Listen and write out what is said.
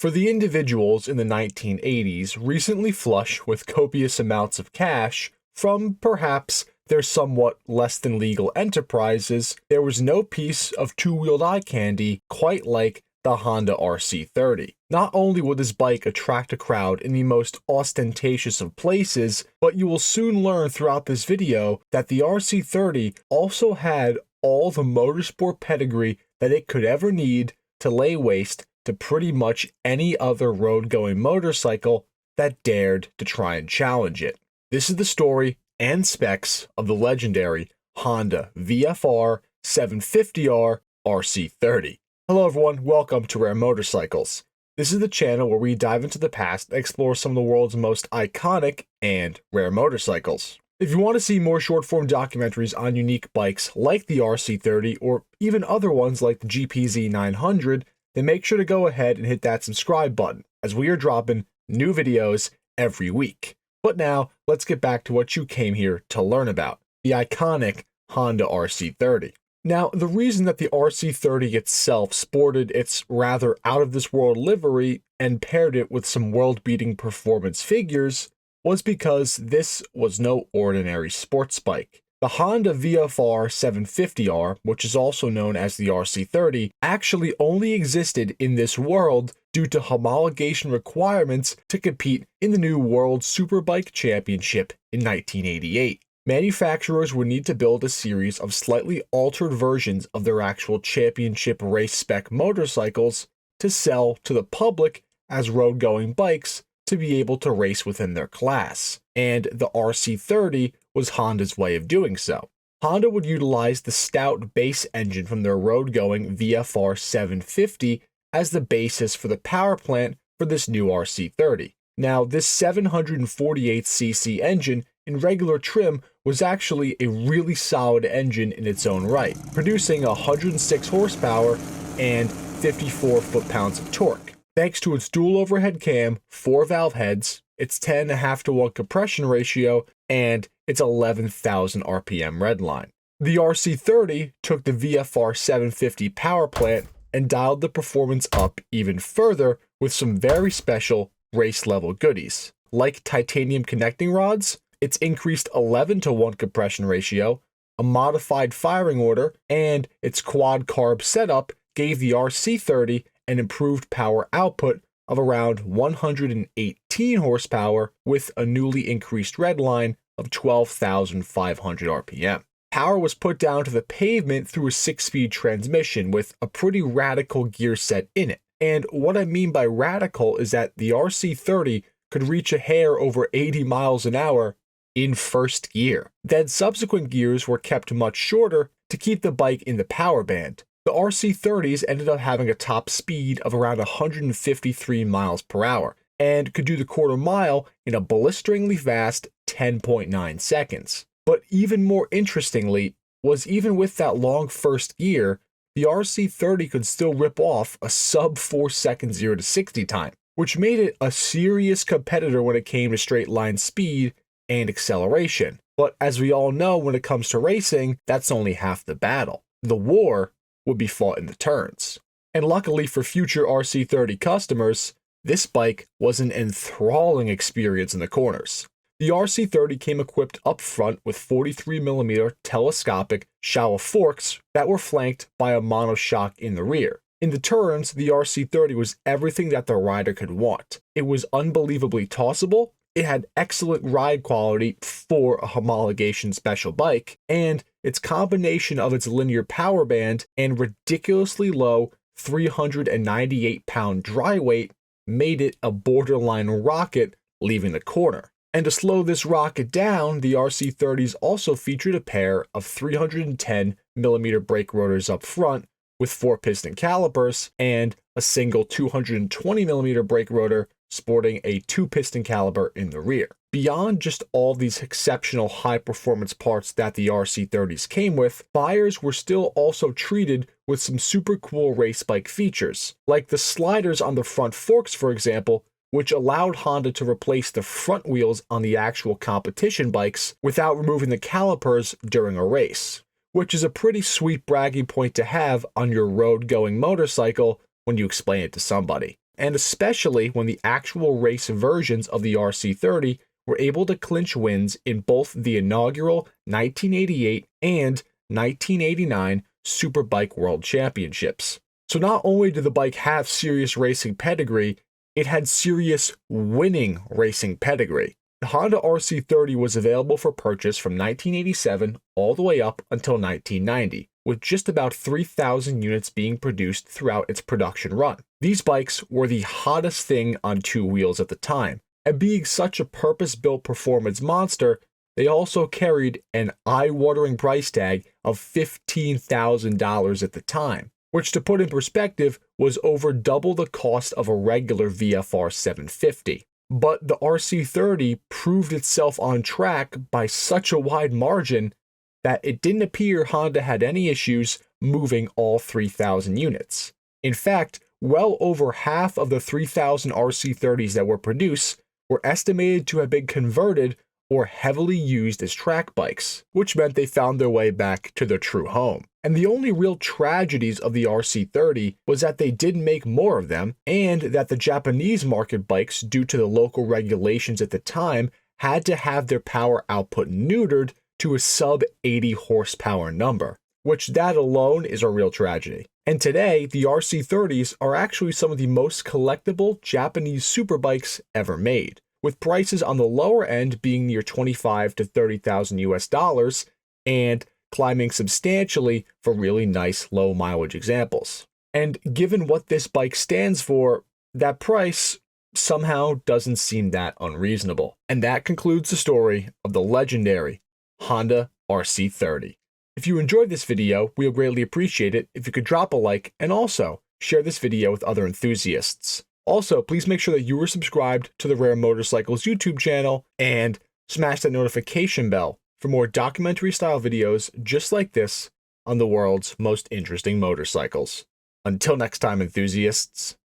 For the individuals in the 1980s recently flush with copious amounts of cash from perhaps their somewhat less than legal enterprises, there was no piece of two-wheeled eye candy quite like the Honda RC30. Not only will this bike attract a crowd in the most ostentatious of places, but you will soon learn throughout this video that the RC30 also had all the motorsport pedigree that it could ever need to lay waste to pretty much any other road-going motorcycle that dared to try and challenge it. This is the story and specs of the legendary Honda VFR750R RC30. Hello everyone, welcome to Rare Motorcycles. This is the channel where we dive into the past and explore some of the world's most iconic and rare motorcycles. If you want to see more short-form documentaries on unique bikes like the RC30 or even other ones like the GPZ900, then make sure to go ahead and hit that subscribe button, as we are dropping new videos every week. But now, let's get back to what you came here to learn about, the iconic Honda RC30. Now, the reason that the RC30 itself sported its rather out-of-this-world livery and paired it with some world-beating performance figures was because this was no ordinary sports bike. The Honda VFR750R, which is also known as the RC30, actually only existed in this world due to homologation requirements to compete in the new World Superbike Championship in 1988. Manufacturers would need to build a series of slightly altered versions of their actual championship race spec motorcycles to sell to the public as road-going bikes to be able to race within their class, and the RC30 was Honda's way of doing so. Honda would utilize the stout base engine from their road-going VFR750 as the basis for the power plant for this new RC30. Now, this 748cc engine in regular trim was actually a really solid engine in its own right, producing 106 horsepower and 54 foot-pounds of torque. Thanks to its dual overhead cam, 4-valve heads, its 10.5-to-1 compression ratio, and its 11,000 RPM redline. The RC30 took the VFR750 power plant and dialed the performance up even further with some very special race-level goodies, like titanium connecting rods, its increased 11-to-1 compression ratio, a modified firing order, and its quad-carb setup gave the RC30 an improved power output of around 118 horsepower with a newly increased redline of 12,500 RPM. Power was put down to the pavement through a 6-speed transmission with a pretty radical gear set in it. And what I mean by radical is that the RC30 could reach a hair over 80 miles an hour in first gear. Then subsequent gears were kept much shorter to keep the bike in the power band. The RC30s ended up having a top speed of around 153 miles per hour and could do the quarter mile in a blisteringly fast 10.9 seconds. But even more interestingly was even with that long first gear, the RC30 could still rip off a sub 4-second 0 to 60 time, which made it a serious competitor when it came to straight line speed and acceleration. But as we all know, when it comes to racing, that's only half the battle. The war would be fought in the turns. And luckily for future RC30 customers, this bike was an enthralling experience in the corners. The RC30 came equipped up front with 43mm telescopic Showa forks that were flanked by a monoshock in the rear. In the turns, the RC30 was everything that the rider could want. It was unbelievably tossable, it had excellent ride quality for a homologation special bike, and its combination of its linear power band and ridiculously low 398-pound dry weight made it a borderline rocket leaving the corner. And to slow this rocket down, the RC30s also featured a pair of 310mm brake rotors up front with 4-piston calipers and a single 220mm brake rotor sporting a 2-piston caliper in the rear. Beyond just all these exceptional high-performance parts that the RC30s came with, buyers were still also treated with some super cool race bike features, like the sliders on the front forks, for example, which allowed Honda to replace the front wheels on the actual competition bikes without removing the calipers during a race, which is a pretty sweet bragging point to have on your road-going motorcycle when you explain it to somebody. and especially when the actual race versions of the RC30 were able to clinch wins in both the inaugural 1988 and 1989 Superbike World Championships. So not only did the bike have serious racing pedigree, it had serious winning racing pedigree. The Honda RC30 was available for purchase from 1987 all the way up until 1990, with just about 3,000 units being produced throughout its production run. These bikes were the hottest thing on two wheels at the time, and being such a purpose-built performance monster, they also carried an eye-watering price tag of $15,000 at the time, which, to put in perspective, was over double the cost of a regular VFR 750. But the RC30 proved itself on track by such a wide margin that it didn't appear Honda had any issues moving all 3,000 units. In fact, well over half of the 3,000 RC30s that were produced were estimated to have been converted or heavily used as track bikes, which meant they found their way back to their true home. And the only real tragedies of the RC30 was that they didn't make more of them, and that the Japanese market bikes, due to the local regulations at the time, had to have their power output neutered to a sub 80 horsepower number, which that alone is a real tragedy. And today, the RC30s are actually some of the most collectible Japanese superbikes ever made, with prices on the lower end being near $25,000 to $30,000 US, and climbing substantially for really nice low mileage examples. And given what this bike stands for, that price somehow doesn't seem that unreasonable. And that concludes the story of the legendary Honda RC30. If you enjoyed this video, we would greatly appreciate it if you could drop a like and also share this video with other enthusiasts. Also, please make sure that you are subscribed to the Rare Motorcycles YouTube channel and smash that notification bell for more documentary-style videos just like this on the world's most interesting motorcycles. Until next time, enthusiasts.